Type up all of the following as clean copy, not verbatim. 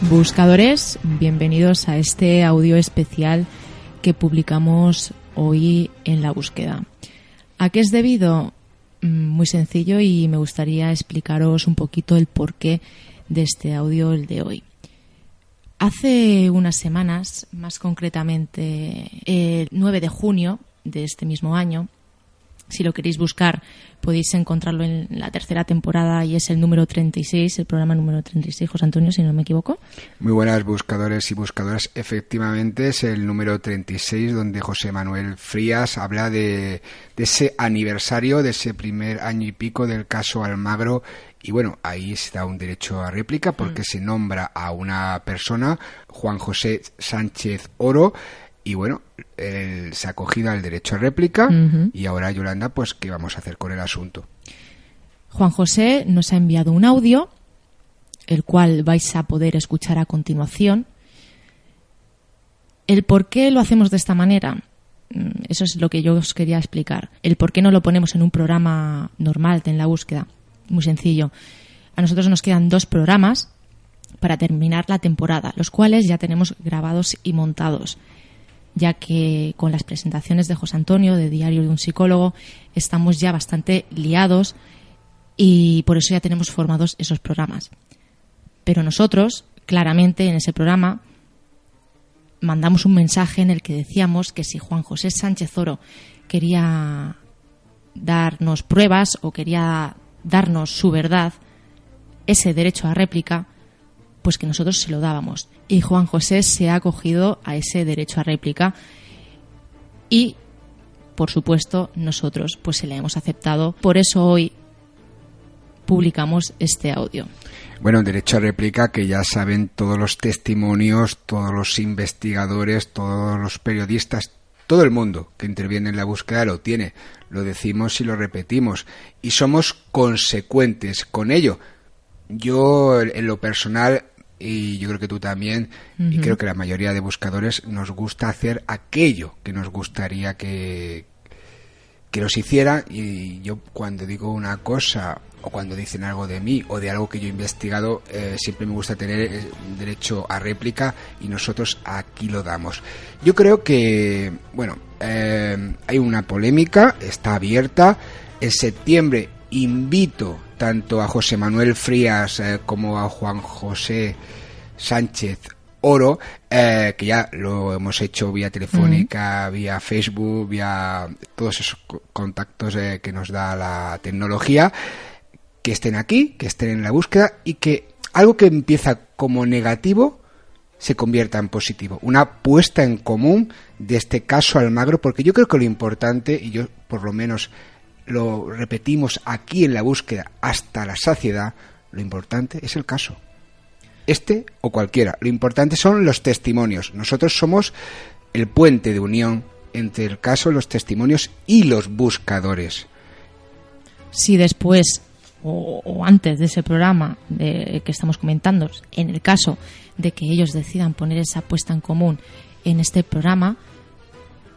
Buscadores, bienvenidos a este audio especial que publicamos hoy en La Búsqueda. ¿A qué es debido? Muy sencillo, y me gustaría explicaros un poquito el porqué de este audio, el de hoy. Hace unas semanas, más concretamente el 9 de junio de este mismo año, si lo queréis buscar podéis encontrarlo en la tercera temporada y es el número 36, el programa número 36, José Antonio, si no me equivoco. Muy buenas, buscadores y buscadoras. Efectivamente es el número 36 donde José Manuel Frías habla de ese aniversario, de ese primer año y pico del caso Almagro. Y bueno, ahí se da un derecho a réplica porque se nombra a una persona, Juan José Sánchez Oro. Y bueno, él se ha acogido al derecho a réplica y ahora, Yolanda, pues ¿qué vamos a hacer con el asunto? Juan José nos ha enviado un audio, el cual vais a poder escuchar a continuación. El por qué lo hacemos de esta manera, eso es lo que yo os quería explicar. El por qué no lo ponemos en un programa normal de En la Búsqueda. Muy sencillo. A nosotros nos quedan 2 programas para terminar la temporada, los cuales ya tenemos grabados y montados, ya que con las presentaciones de José Antonio, de Diario de un Psicólogo, estamos ya bastante liados y por eso ya tenemos formados esos programas. Pero nosotros, claramente, en ese programa mandamos un mensaje en el que decíamos que si Juan José Sánchez Oro quería darnos pruebas o quería darnos su verdad, ese derecho a réplica, pues que nosotros se lo dábamos. Y Juan José se ha acogido a ese derecho a réplica y, por supuesto, nosotros pues se le hemos aceptado. Por eso hoy publicamos este audio. Bueno, derecho a réplica que ya saben todos los testimonios, todos los investigadores, todos los periodistas, todo el mundo que interviene en la búsqueda lo tiene. Lo decimos y lo repetimos. Y somos consecuentes con ello. Yo, en lo personal, y yo creo que tú también, y creo que la mayoría de buscadores, nos gusta hacer aquello que nos gustaría que nos hiciera. Y yo, cuando digo una cosa o cuando dicen algo de mí o de algo que yo he investigado, siempre me gusta tener derecho a réplica y nosotros aquí lo damos. Yo creo que, bueno, hay una polémica, está abierta. En septiembre invito tanto a José Manuel Frías como a Juan José Sánchez Oro, que ya lo hemos hecho vía telefónica, vía Facebook, vía todos esos contactos que nos da la tecnología, que estén aquí, que estén en la búsqueda y que algo que empieza como negativo se convierta en positivo. Una puesta en común de este caso Almagro, porque yo creo que lo importante, y yo por lo menos lo repetimos aquí en la búsqueda hasta la saciedad, lo importante es el caso. Este o cualquiera. Lo importante son los testimonios. Nosotros somos el puente de unión entre el caso, los testimonios y los buscadores. Si después o antes de ese programa que estamos comentando, en el caso de que ellos decidan poner esa puesta en común en este programa,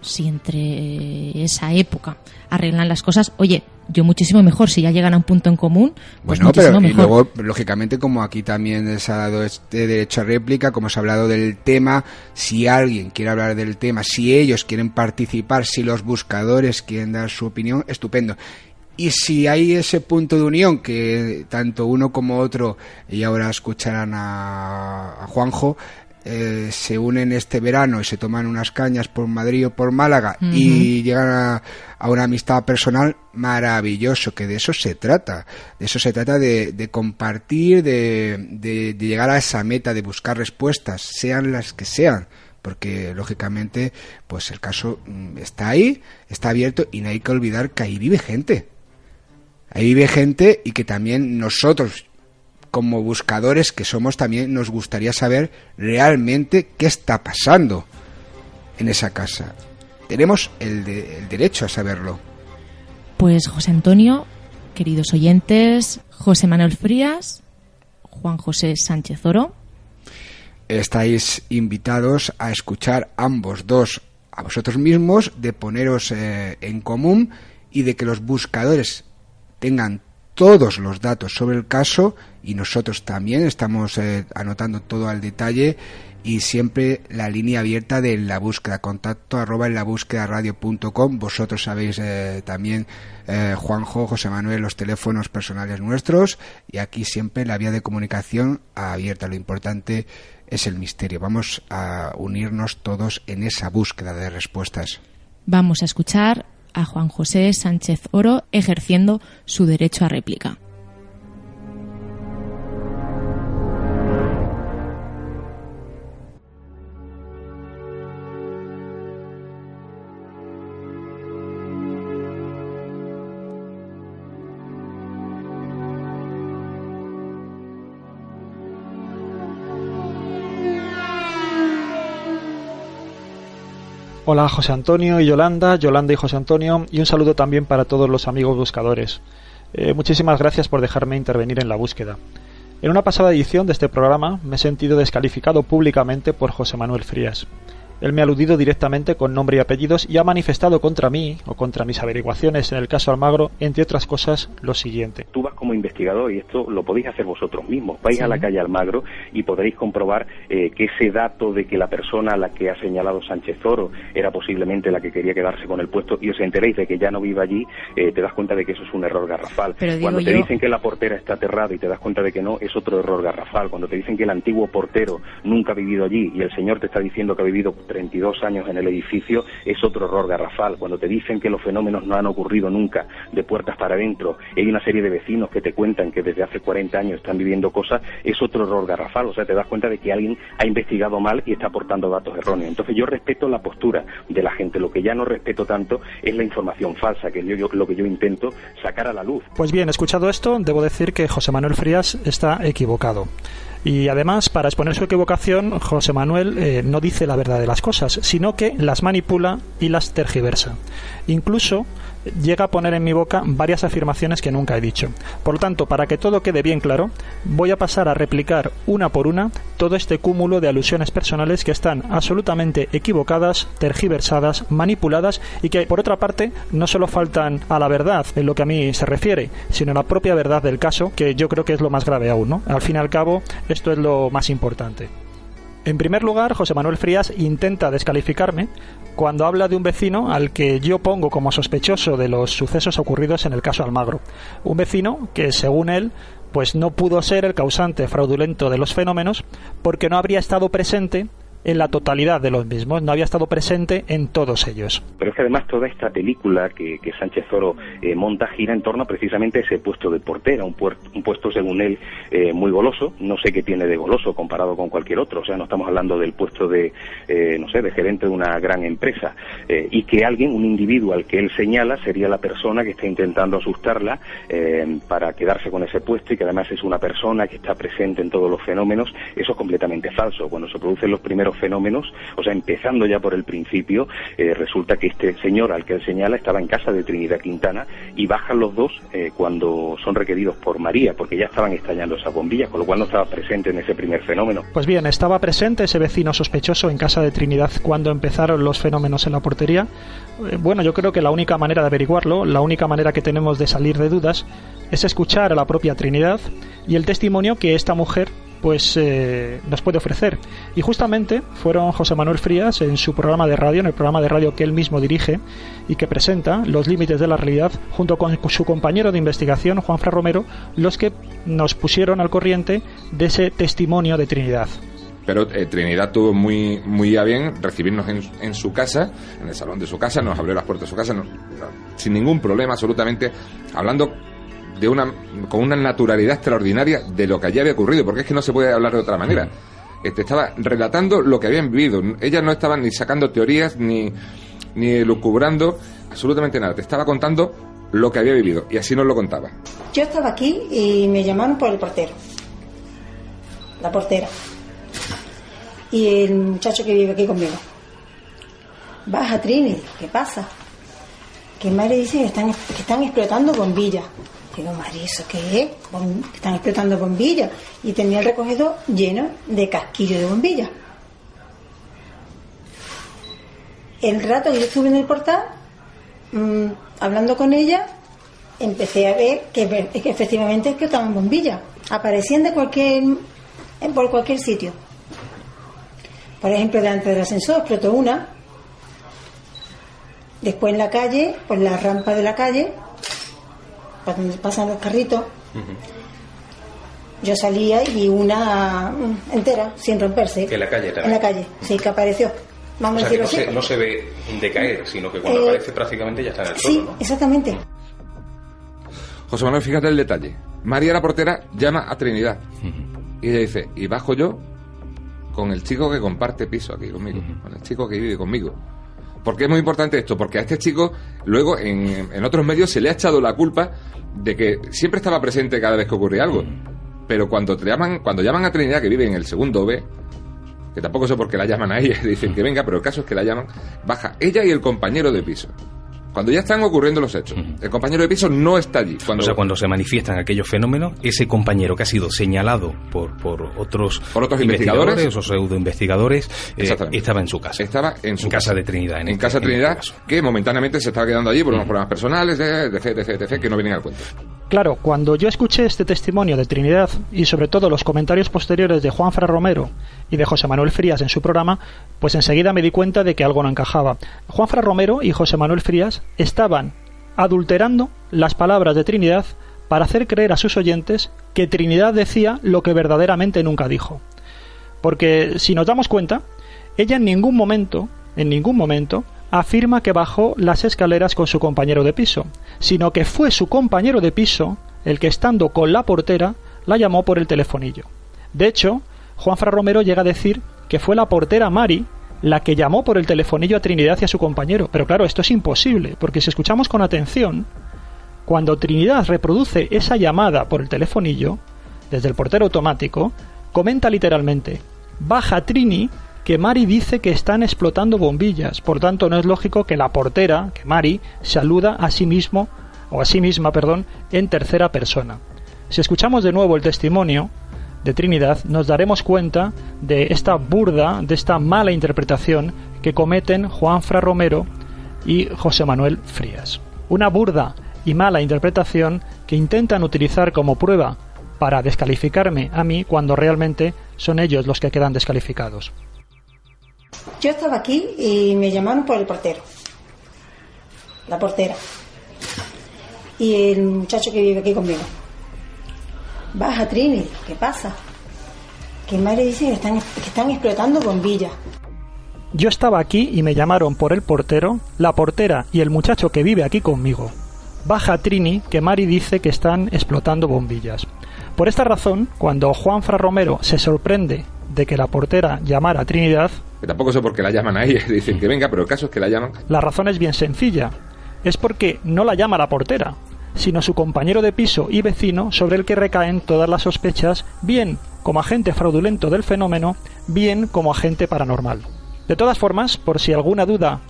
si entre esa época arreglan las cosas, oye, yo muchísimo mejor. Si ya llegan a un punto en común, pues bueno, muchísimo pero mejor. Y luego, lógicamente, como aquí también se ha dado este derecho a réplica, como se ha hablado del tema, si alguien quiere hablar del tema, si ellos quieren participar, si los buscadores quieren dar su opinión, estupendo. Y si hay ese punto de unión que tanto uno como otro, y ahora escucharán a Juanjo, se unen este verano y se toman unas cañas por Madrid o por Málaga y llegan a una amistad personal, maravilloso, que de eso se trata. De eso se trata, de compartir, de llegar a esa meta, de buscar respuestas, sean las que sean. Porque, lógicamente, pues el caso está ahí, está abierto y no hay que olvidar que ahí vive gente. Ahí vive gente y que también nosotros, como buscadores que somos, también nos gustaría saber realmente qué está pasando en esa casa. Tenemos el derecho a saberlo. Pues José Antonio, queridos oyentes, José Manuel Frías, Juan José Sánchez Oro, estáis invitados a escuchar ambos dos, a vosotros mismos, de poneros en común y de que los buscadores tengan todos los datos sobre el caso, y nosotros también estamos anotando todo al detalle, y siempre la línea abierta de La Búsqueda, contacto@enlabúsquedaradio.com. Vosotros sabéis también, Juanjo, José Manuel, los teléfonos personales nuestros, y aquí siempre la vía de comunicación abierta. Lo importante es el misterio. Vamos a unirnos todos en esa búsqueda de respuestas. Vamos a escuchar a Juan José Sánchez Oro ejerciendo su derecho a réplica. Hola José Antonio y Yolanda, Yolanda y José Antonio, y un saludo también para todos los amigos buscadores. Muchísimas gracias por dejarme intervenir en la búsqueda. En una pasada edición de este programa me he sentido descalificado públicamente por José Manuel Frías. Él me ha aludido directamente con nombre y apellidos y ha manifestado contra mí, o contra mis averiguaciones en el caso Almagro, entre otras cosas, lo siguiente. Tú vas como investigador, y esto lo podéis hacer vosotros mismos. Vais a la calle Almagro y podréis comprobar que ese dato de que la persona a la que ha señalado Sánchez Oro era posiblemente la que quería quedarse con el puesto, y os enteréis de que ya no vive allí, te das cuenta de que eso es un error garrafal. Cuando te dicen que la portera está aterrada y te das cuenta de que no, es otro error garrafal. Cuando te dicen que el antiguo portero nunca ha vivido allí y el señor te está diciendo que ha vivido 32 años en el edificio, es otro error garrafal. Cuando te dicen que los fenómenos no han ocurrido nunca de puertas para adentro, hay una serie de vecinos que te cuentan que desde hace 40 años están viviendo cosas, es otro error garrafal. O sea, te das cuenta de que alguien ha investigado mal y está aportando datos erróneos. Entonces yo respeto la postura de la gente. Lo que ya no respeto tanto es la información falsa, que lo que yo intento sacar a la luz. Pues bien, escuchado esto, debo decir que José Manuel Frías está equivocado. Y además, para exponer su equivocación, José Manuel no dice la verdad de las cosas, sino que las manipula y las tergiversa. Incluso llega a poner en mi boca varias afirmaciones que nunca he dicho. Por lo tanto, para que todo quede bien claro, voy a pasar a replicar una por una todo este cúmulo de alusiones personales que están absolutamente equivocadas, tergiversadas, manipuladas, y que, por otra parte, no solo faltan a la verdad en lo que a mí se refiere, sino a la propia verdad del caso, que yo creo que es lo más grave aún, ¿no? Al fin y al cabo, esto es lo más importante. En primer lugar, José Manuel Frías intenta descalificarme cuando habla de un vecino al que yo pongo como sospechoso de los sucesos ocurridos en el caso Almagro. Un vecino que, según él, pues no pudo ser el causante fraudulento de los fenómenos porque no habría estado presente en la totalidad de los mismos, no había estado presente en todos ellos. Pero es que además toda esta película que Sánchez Oro monta gira en torno precisamente a ese puesto de portera, un puesto según él muy goloso. No sé qué tiene de goloso comparado con cualquier otro. O sea, no estamos hablando del puesto de gerente de una gran empresa, y que alguien, un individuo al que él señala, sería la persona que está intentando asustarla para quedarse con ese puesto, y que además es una persona que está presente en todos los fenómenos. Eso es completamente falso. Cuando se producen los primeros fenómenos, o sea, empezando ya por el principio, resulta que este señor al que él señala estaba en casa de Trinidad Quintana, y bajan los dos cuando son requeridos por María, porque ya estaban estallando esas bombillas, con lo cual no estaba presente en ese primer fenómeno. Pues bien, estaba presente ese vecino sospechoso en casa de Trinidad cuando empezaron los fenómenos en la portería. Bueno, yo creo que la única manera de averiguarlo, la única manera que tenemos de salir de dudas, es escuchar a la propia Trinidad y el testimonio que esta mujer pues nos puede ofrecer. Y justamente fueron José Manuel Frías, en su programa de radio, en el programa de radio que él mismo dirige y que presenta, Los límites de la realidad, junto con su compañero de investigación, Juanfran Romero, los que nos pusieron al corriente de ese testimonio de Trinidad. Pero Trinidad tuvo muy a bien recibirnos en su casa, en el salón de su casa, nos abrió las puertas de su casa, sin ningún problema, absolutamente, hablando con una naturalidad extraordinaria de lo que allí había ocurrido, porque es que no se puede hablar de otra manera. Estaba relatando lo que habían vivido. Ella no estaba ni sacando teorías ni lucubrando absolutamente nada. Te estaba contando lo que había vivido, y así nos lo contaba. Yo estaba aquí y me llamaron por el portero, la portera, y el muchacho que vive aquí conmigo. Baja, Trini, ¿qué pasa? Que madre dice que están explotando bombillas. Digo, María, ¿eso qué es? Están explotando bombillas. Y tenía el recogedor lleno de casquillos de bombillas. El rato que yo estuve en el portal, hablando con ella, empecé a ver que efectivamente explotaban bombillas. Aparecían por cualquier sitio. Por ejemplo, delante del ascensor explotó una. Después en la calle, pues la rampa de la calle, para donde pasan los carritos, yo salía y vi una entera, sin romperse. ¿En la calle también? En la calle, sí, que apareció. Vamos o sea, a decirlo que no se ve decaer, sino que cuando aparece prácticamente ya está en el suelo, sí, ¿no? Exactamente. José Manuel, fíjate el detalle. María, la portera, llama a Trinidad. Y ella dice, y bajo yo con el chico que comparte piso aquí conmigo, con el chico que vive conmigo. ¿Por qué es muy importante esto? Porque a este chico luego en otros medios se le ha echado la culpa de que siempre estaba presente cada vez que ocurría algo. Pero cuando llaman a Trinidad, que vive en el segundo B, que tampoco sé por qué la llaman a ella, dicen que venga, pero el caso es que la llaman, baja ella y el compañero de piso. Cuando ya están ocurriendo los hechos, el compañero de piso no está allí. Cuando se manifiestan aquellos fenómenos, ese compañero que ha sido señalado por otros investigadores o pseudoinvestigadores estaba en su casa. Estaba en su casa de Trinidad. En casa de Trinidad, que momentáneamente se estaba quedando allí por unos problemas personales, etc., que no vienen al cuento. Claro, cuando yo escuché este testimonio de Trinidad y sobre todo los comentarios posteriores de Juanfran Romero y de José Manuel Frías en su programa, pues enseguida me di cuenta de que algo no encajaba. Juanfran Romero y José Manuel Frías estaban adulterando las palabras de Trinidad para hacer creer a sus oyentes que Trinidad decía lo que verdaderamente nunca dijo. Porque si nos damos cuenta, ella en ningún momento, afirma que bajó las escaleras con su compañero de piso, sino que fue su compañero de piso el que, estando con la portera, la llamó por el telefonillo. De hecho, Juanfran Romero llega a decir que fue la portera Mari la que llamó por el telefonillo a Trinidad y a su compañero. Pero claro, esto es imposible, porque si escuchamos con atención, cuando Trinidad reproduce esa llamada por el telefonillo, desde el portero automático, comenta literalmente: baja Trini, que Mari dice que están explotando bombillas. Por tanto, no es lógico que la portera, que Mari, saluda a sí misma, en tercera persona. Si escuchamos de nuevo el testimonio de Trinidad, nos daremos cuenta de esta burda, de esta mala interpretación que cometen Juanfran Romero y José Manuel Frías. Una burda y mala interpretación que intentan utilizar como prueba para descalificarme a mí cuando realmente son ellos los que quedan descalificados. Yo estaba aquí y me llamaron por el portero, la portera, y el muchacho que vive aquí conmigo. Baja, Trini, ¿qué pasa? Que Mari dice que están explotando bombillas. Yo estaba aquí y me llamaron por el portero, la portera y el muchacho que vive aquí conmigo. Baja, Trini, que Mari dice que están explotando bombillas. Por esta razón, cuando Juanfran Romero se sorprende de que la portera llamara a Trinidad, que tampoco sé por qué la llaman a ella, dicen que venga, pero el caso es que la llaman. La razón es bien sencilla. Es porque no la llama la portera, sino su compañero de piso y vecino, sobre el que recaen todas las sospechas, bien como agente fraudulento del fenómeno, bien como agente paranormal. De todas formas, por si alguna duda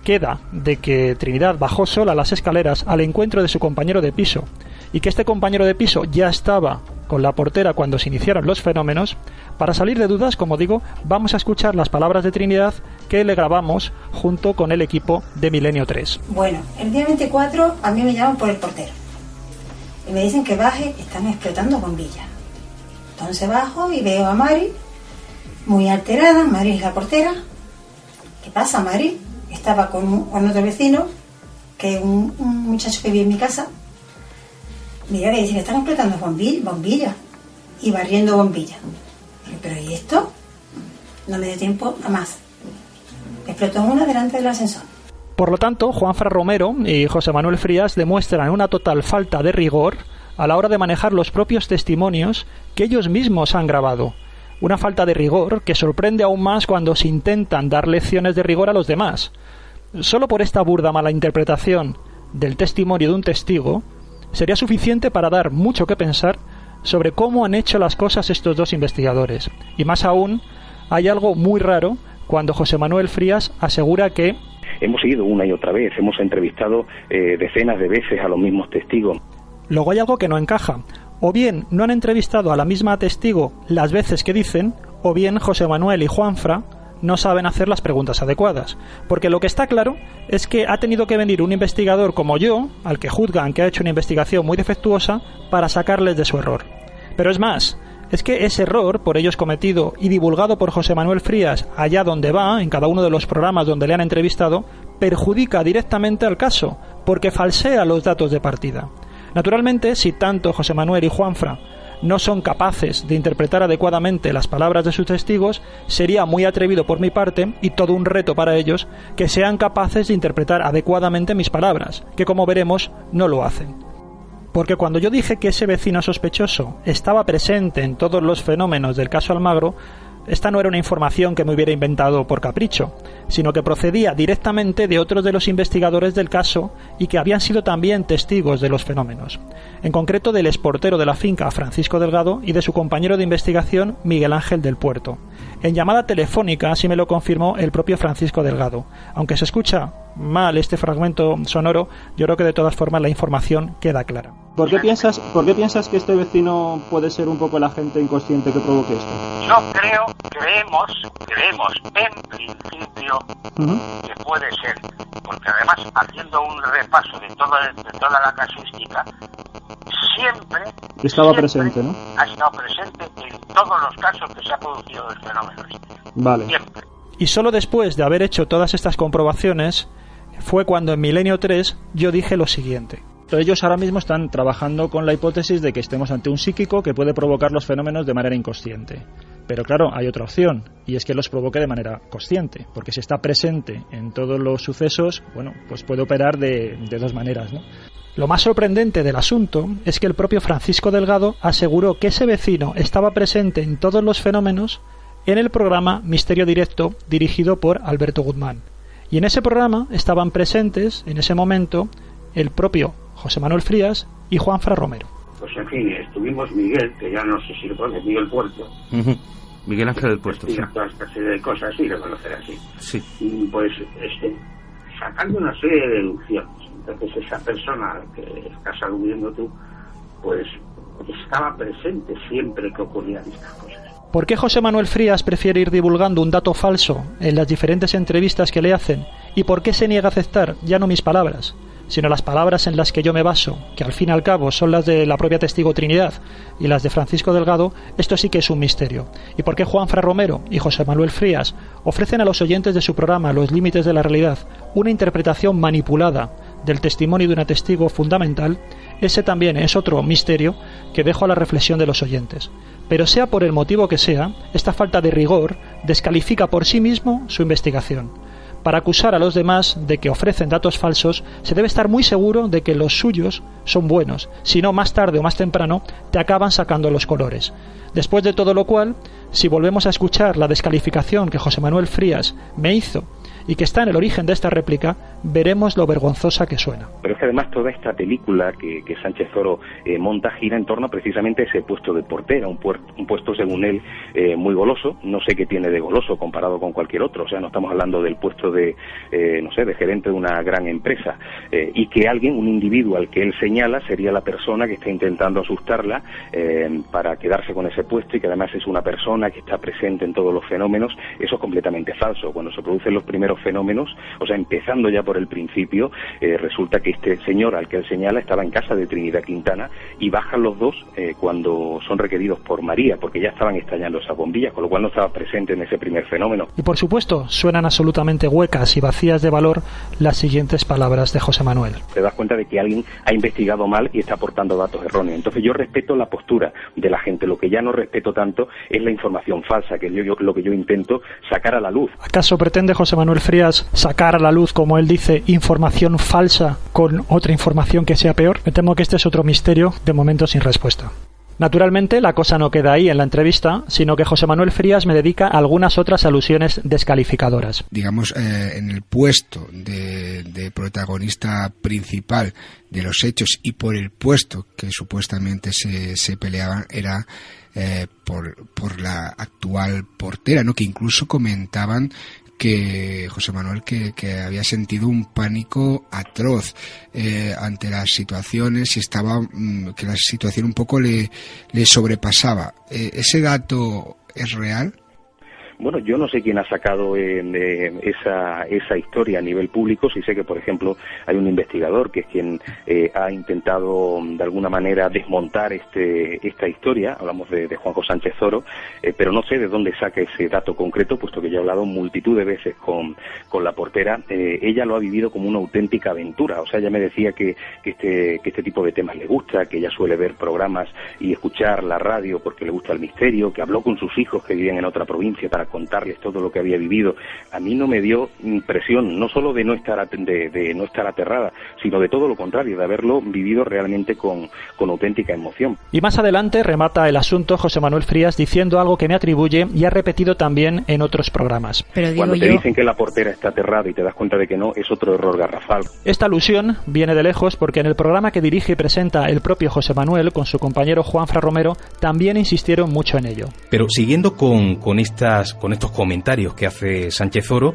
queda de que Trinidad bajó sola las escaleras al encuentro de su compañero de piso y que este compañero de piso ya estaba con la portera cuando se iniciaron los fenómenos, para salir de dudas, como digo, vamos a escuchar las palabras de Trinidad que le grabamos junto con el equipo de Milenio 3. Bueno, el día 24 a mí me llaman por el portero y me dicen que baje, están explotando bombillas. Entonces bajo y veo a Mari muy alterada. Mari es la portera. ¿Qué pasa, Mari? Estaba con otro vecino, que es un muchacho que vive en mi casa. Mira, le dicen que están explotando bombillas y barriendo bombillas. Digo, pero ¿y esto? No me dio tiempo a más. Explotó una delante del ascensor. Por lo tanto, Juanfran Romero y José Manuel Frías demuestran una total falta de rigor a la hora de manejar los propios testimonios que ellos mismos han grabado. Una falta de rigor que sorprende aún más cuando se intentan dar lecciones de rigor a los demás. Solo por esta burda mala interpretación del testimonio de un testigo sería suficiente para dar mucho que pensar sobre cómo han hecho las cosas estos dos investigadores. Y más aún, hay algo muy raro cuando José Manuel Frías asegura que hemos ido una y otra vez, hemos entrevistado decenas de veces a los mismos testigos. Luego hay algo que no encaja. O bien no han entrevistado a la misma testigo las veces que dicen, o bien José Manuel y Juanfran no saben hacer las preguntas adecuadas. Porque lo que está claro es que ha tenido que venir un investigador como yo, al que juzgan que ha hecho una investigación muy defectuosa, para sacarles de su error. Pero es más, es que ese error, por ellos cometido y divulgado por José Manuel Frías allá donde va, en cada uno de los programas donde le han entrevistado, perjudica directamente al caso, porque falsea los datos de partida. Naturalmente, si tanto José Manuel y Juanfra no son capaces de interpretar adecuadamente las palabras de sus testigos, sería muy atrevido por mi parte y todo un reto para ellos que sean capaces de interpretar adecuadamente mis palabras, que como veremos no lo hacen. Porque cuando yo dije que ese vecino sospechoso estaba presente en todos los fenómenos del caso Almagro, esta no era una información que me hubiera inventado por capricho, sino que procedía directamente de otros de los investigadores del caso y que habían sido también testigos de los fenómenos. En concreto del exportero de la finca, Francisco Delgado, y de su compañero de investigación, Miguel Ángel del Puerto. En llamada telefónica así me lo confirmó el propio Francisco Delgado. Aunque se escucha mal este fragmento sonoro, yo creo que de todas formas la información queda clara. ¿Por qué piensas que este vecino puede ser un poco el agente inconsciente que provoque esto? Yo creemos en principio que puede ser, porque además haciendo un repaso de toda la casuística, siempre presente, ¿no? Ha estado presente en todos los casos que se ha producido el fenómeno. Vale. Siempre. Y solo después de haber hecho todas estas comprobaciones fue cuando en Milenio 3 yo dije lo siguiente. Ellos ahora mismo están trabajando con la hipótesis de que estemos ante un psíquico que puede provocar los fenómenos de manera inconsciente. Pero claro, hay otra opción, y es que los provoque de manera consciente, porque si está presente en todos los sucesos, bueno, pues puede operar de dos maneras, ¿no? Lo más sorprendente del asunto es que el propio Francisco Delgado aseguró que ese vecino estaba presente en todos los fenómenos en el programa Misterio Directo dirigido por Alberto Guzmán. Y en ese programa estaban presentes, en ese momento, el propio José Manuel Frías y Juanfra Romero. Pues en fin, estuvimos Miguel, que ya no sé si lo conoce, Miguel Puerto. Miguel Ángel del Puerto, sí. Toda esta serie de cosas, sí, lo conocerá así. Sí. Y pues, sacando una serie de deducciones. Entonces esa persona que estás aludiendo tú, pues estaba presente siempre que ocurrían estas cosas. ¿Por qué José Manuel Frías prefiere ir divulgando un dato falso en las diferentes entrevistas que le hacen? ¿Y por qué se niega a aceptar ya no mis palabras, sino las palabras en las que yo me baso, que al fin y al cabo son las de la propia testigo Trinidad y las de Francisco Delgado? Esto sí que es un misterio. ¿Y por qué Juanfra Romero y José Manuel Frías ofrecen a los oyentes de su programa Los Límites de la Realidad una interpretación manipulada del testimonio de un testigo fundamental? Ese también es otro misterio que dejo a la reflexión de los oyentes. Pero sea por el motivo que sea, esta falta de rigor descalifica por sí mismo su investigación. Para acusar a los demás de que ofrecen datos falsos, se debe estar muy seguro de que los suyos son buenos, si no más tarde o más temprano te acaban sacando los colores. Después de todo lo cual, si volvemos a escuchar la descalificación que José Manuel Frías me hizo y que está en el origen de esta réplica, veremos lo vergonzosa que suena. Pero es que además toda esta película que Sánchez Oro monta gira en torno precisamente a ese puesto de portera, un puesto según él muy goloso. No sé qué tiene de goloso comparado con cualquier otro, o sea, no estamos hablando del puesto de gerente de una gran empresa, y que alguien, un individuo al que él señala, sería la persona que está intentando asustarla para quedarse con ese puesto, y que además es una persona que está presente en todos los fenómenos. Eso es completamente falso. Cuando se producen los primeros fenómenos, o sea, empezando ya por el principio, resulta que este señor al que él señala estaba en casa de Trinidad Quintana, y bajan los dos cuando son requeridos por María, porque ya estaban estallando esas bombillas, con lo cual no estaba presente en ese primer fenómeno. Y por supuesto, suenan absolutamente huecas y vacías de valor las siguientes palabras de José Manuel. Te das cuenta de que alguien ha investigado mal y está aportando datos erróneos. Entonces yo respeto la postura de la gente. Lo que ya no respeto tanto es la información falsa, que lo que yo intento sacar a la luz. ¿Acaso pretende José Manuel Frías sacar a la luz, como él dice, información falsa con otra información que sea peor? Me temo que este es otro misterio de momento sin respuesta. Naturalmente, la cosa no queda ahí en la entrevista, sino que José Manuel Frías me dedica a algunas otras alusiones descalificadoras. Digamos, en el puesto de protagonista principal de los hechos, y por el puesto que supuestamente se peleaban, era por la actual portera, ¿no? Que incluso comentaban que José Manuel que había sentido un pánico atroz ante las situaciones, y estaba que la situación un poco le sobrepasaba. ¿Ese dato es real? Bueno, yo no sé quién ha sacado esa historia a nivel público. Sí sé que, por ejemplo, hay un investigador que es quien ha intentado de alguna manera desmontar esta historia. Hablamos de Juanjo Sánchez Oro, pero no sé de dónde saca ese dato concreto, puesto que yo he hablado multitud de veces con la portera. Ella lo ha vivido como una auténtica aventura. O sea, ella me decía que este tipo de temas le gusta, que ella suele ver programas y escuchar la radio porque le gusta el misterio, que habló con sus hijos que vivían en otra provincia para contarles todo lo que había vivido. A mí no me dio impresión, no solo de no estar aterrada, sino de todo lo contrario, de haberlo vivido realmente con auténtica emoción. Y más adelante remata el asunto José Manuel Frías diciendo algo que me atribuye y ha repetido también en otros programas. Pero cuando te dicen que la portera está aterrada y te das cuenta de que no, es otro error garrafal. Esta alusión viene de lejos porque en el programa que dirige y presenta el propio José Manuel con su compañero Juanfra Romero también insistieron mucho en ello. Pero siguiendo con estos comentarios que hace Sánchez Oro,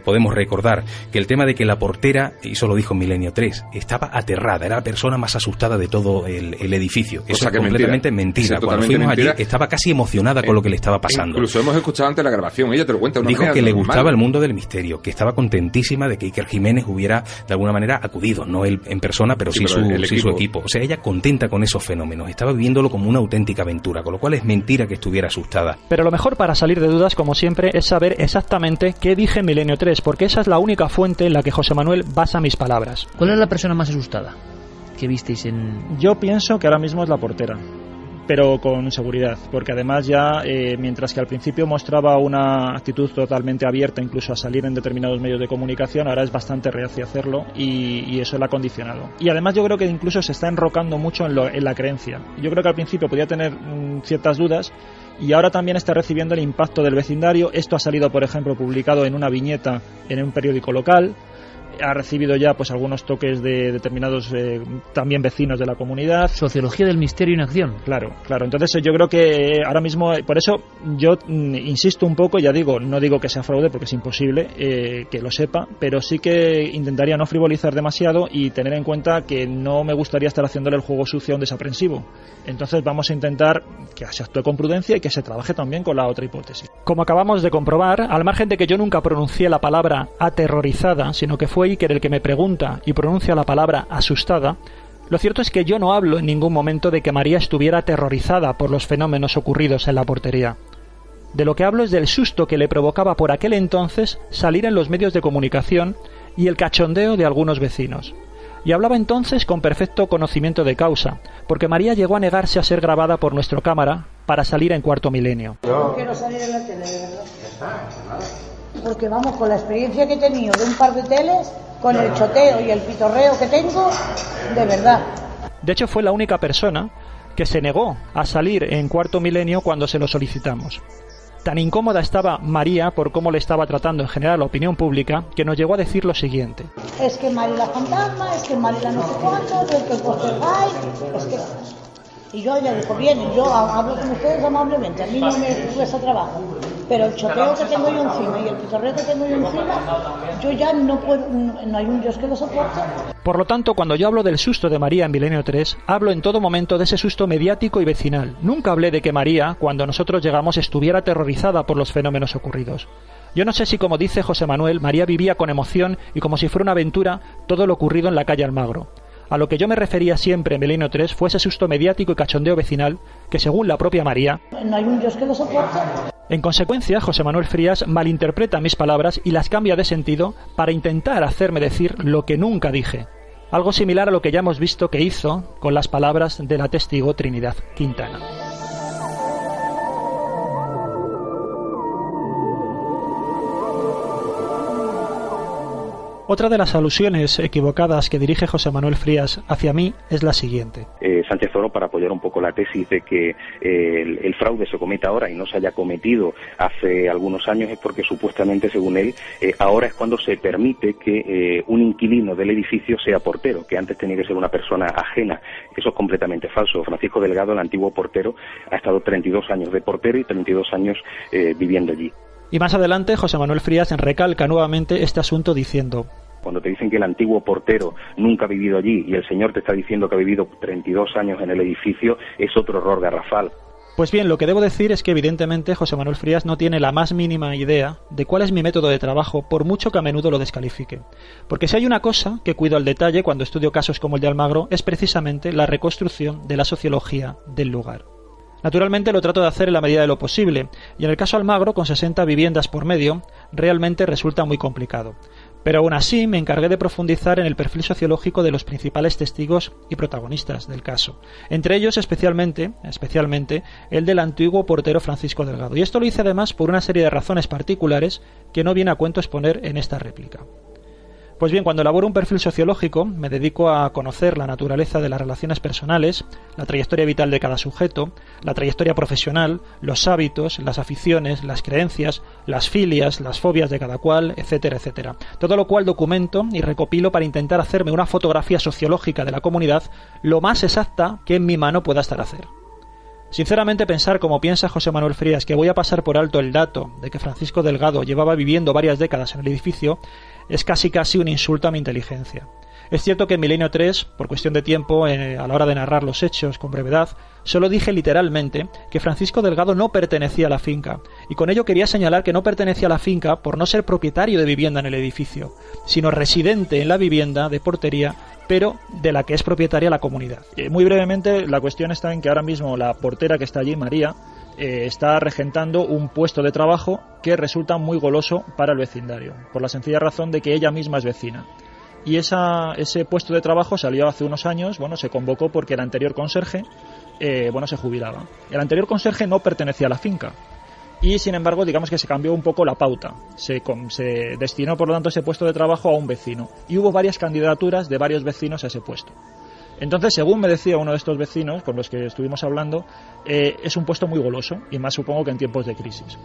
podemos recordar que el tema de que la portera, y eso lo dijo en Milenio 3, estaba aterrada, era la persona más asustada de todo el edificio. Eso es completamente mentira. Cuando fuimos allí estaba casi emocionada con lo que le estaba pasando. Incluso hemos escuchado antes la grabación, ella te lo cuenta. Dijo que le gustaba el mundo del misterio, que estaba contentísima de que Iker Jiménez hubiera de alguna manera acudido, no él en persona, pero sí su equipo. O sea, ella contenta con esos fenómenos, estaba viviéndolo como una auténtica aventura, con lo cual es mentira que estuviera asustada. Pero lo mejor para salir de dudas, como siempre, es saber exactamente qué dije en Milenio 3, porque esa es la única fuente en la que José Manuel basa mis palabras. ¿Cuál es la persona más asustada que visteis en...? Yo pienso que ahora mismo es la portera, pero con seguridad, porque además ya, mientras que al principio mostraba una actitud totalmente abierta incluso a salir en determinados medios de comunicación, ahora es bastante reacia a hacerlo y eso la ha condicionado. Y además yo creo que incluso se está enrocando mucho en la creencia. Yo creo que al principio podía tener ciertas dudas y ahora también está recibiendo el impacto del vecindario. Esto ha salido, por ejemplo, publicado en una viñeta en un periódico local. Ha recibido ya pues algunos toques de determinados también vecinos de la comunidad. Sociología del misterio en acción. Claro. Entonces yo creo que ahora mismo, por eso yo insisto un poco, ya digo, no digo que sea fraude porque es imposible que lo sepa, pero sí que intentaría no frivolizar demasiado y tener en cuenta que no me gustaría estar haciéndole el juego sucio a un desaprensivo. Entonces vamos a intentar que se actúe con prudencia y que se trabaje también con la otra hipótesis. Como acabamos de comprobar, al margen de que yo nunca pronuncié la palabra aterrorizada, sino que fue Iker el que me pregunta y pronuncia la palabra asustada, lo cierto es que yo no hablo en ningún momento de que María estuviera aterrorizada por los fenómenos ocurridos en la portería. De lo que hablo es del susto que le provocaba por aquel entonces salir en los medios de comunicación y el cachondeo de algunos vecinos. Y hablaba entonces con perfecto conocimiento de causa, porque María llegó a negarse a ser grabada por nuestro cámara para salir en Cuarto Milenio. No quiero salir en la tele, de verdad. Porque vamos, con la experiencia que he tenido de un par de teles, con el choteo y el pitorreo que tengo, de verdad. De hecho, fue la única persona que se negó a salir en Cuarto Milenio cuando se lo solicitamos. Tan incómoda estaba María por cómo le estaba tratando en general la opinión pública, que nos llegó a decir lo siguiente. Es que Mari la fantasma, es que Mari la no sé cuánto, es que el Poltergeist, es que... Y yo ya dijo, bien, yo hablo con ustedes amablemente, a mí no me cuesta trabajo, pero el choteo que tengo yo encima y el pitorreo que tengo yo encima, yo ya no puedo, no hay un Dios que lo soporte. Por lo tanto, cuando yo hablo del susto de María en Milenio 3, hablo en todo momento de ese susto mediático y vecinal. Nunca hablé de que María, cuando nosotros llegamos, estuviera aterrorizada por los fenómenos ocurridos. Yo no sé si, como dice José Manuel, María vivía con emoción y como si fuera una aventura todo lo ocurrido en la calle Almagro. A lo que yo me refería siempre en Milenio 3 fue ese susto mediático y cachondeo vecinal que, según la propia María, no hay un Dios que lo soporte. En consecuencia, José Manuel Frías malinterpreta mis palabras y las cambia de sentido para intentar hacerme decir lo que nunca dije. Algo similar a lo que ya hemos visto que hizo con las palabras de la testigo Trinidad Quintana. Otra de las alusiones equivocadas que dirige José Manuel Frías hacia mí es la siguiente. Sánchez Oro, para apoyar un poco la tesis de que el fraude se cometa ahora y no se haya cometido hace algunos años, es porque supuestamente, según él, ahora es cuando se permite que un inquilino del edificio sea portero, que antes tenía que ser una persona ajena. Eso es completamente falso. Francisco Delgado, el antiguo portero, ha estado 32 años de portero y 32 años viviendo allí. Y más adelante, José Manuel Frías recalca nuevamente este asunto diciendo: cuando te dicen que el antiguo portero nunca ha vivido allí y el señor te está diciendo que ha vivido 32 años en el edificio, es otro error garrafal. Pues bien, lo que debo decir es que evidentemente José Manuel Frías no tiene la más mínima idea de cuál es mi método de trabajo, por mucho que a menudo lo descalifique. Porque si hay una cosa que cuido al detalle cuando estudio casos como el de Almagro, es precisamente la reconstrucción de la sociología del lugar. Naturalmente lo trato de hacer en la medida de lo posible, y en el caso Almagro, con 60 viviendas por medio, realmente resulta muy complicado. Pero aún así me encargué de profundizar en el perfil sociológico de los principales testigos y protagonistas del caso, entre ellos especialmente el del antiguo portero Francisco Delgado. Y esto lo hice además por una serie de razones particulares que no viene a cuento exponer en esta réplica. Pues bien, cuando elaboro un perfil sociológico, me dedico a conocer la naturaleza de las relaciones personales, la trayectoria vital de cada sujeto, la trayectoria profesional, los hábitos, las aficiones, las creencias, las filias, las fobias de cada cual, etcétera, etcétera. Todo lo cual documento y recopilo para intentar hacerme una fotografía sociológica de la comunidad lo más exacta que en mi mano pueda estar hacer. Sinceramente, pensar como piensa José Manuel Frías que voy a pasar por alto el dato de que Francisco Delgado llevaba viviendo varias décadas en el edificio es casi un insulto a mi inteligencia. Es cierto que en Milenio 3, por cuestión de tiempo, a la hora de narrar los hechos con brevedad, solo dije literalmente que Francisco Delgado no pertenecía a la finca, y con ello quería señalar que no pertenecía a la finca por no ser propietario de vivienda en el edificio, sino residente en la vivienda de portería, pero de la que es propietaria la comunidad. Muy brevemente, la cuestión está en que ahora mismo la portera que está allí, María, está regentando un puesto de trabajo que resulta muy goloso para el vecindario, por la sencilla razón de que ella misma es vecina. Y ese puesto de trabajo salió hace unos años, se convocó porque el anterior conserje, se jubilaba. El anterior conserje no pertenecía a la finca y, sin embargo, digamos que se cambió un poco la pauta. Se destinó, por lo tanto, ese puesto de trabajo a un vecino y hubo varias candidaturas de varios vecinos a ese puesto. Entonces, según me decía uno de estos vecinos con los que estuvimos hablando, es un puesto muy goloso, y más supongo que en tiempos de crisis.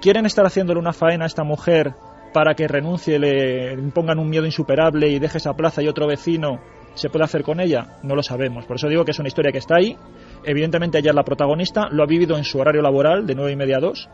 ¿Quieren estar haciéndole una faena a esta mujer para que renuncie, le impongan un miedo insuperable y deje esa plaza y otro vecino se puede hacer con ella? No lo sabemos. Por eso digo que es una historia que está ahí. Evidentemente ella es la protagonista, lo ha vivido en su horario laboral de 9:30 a 2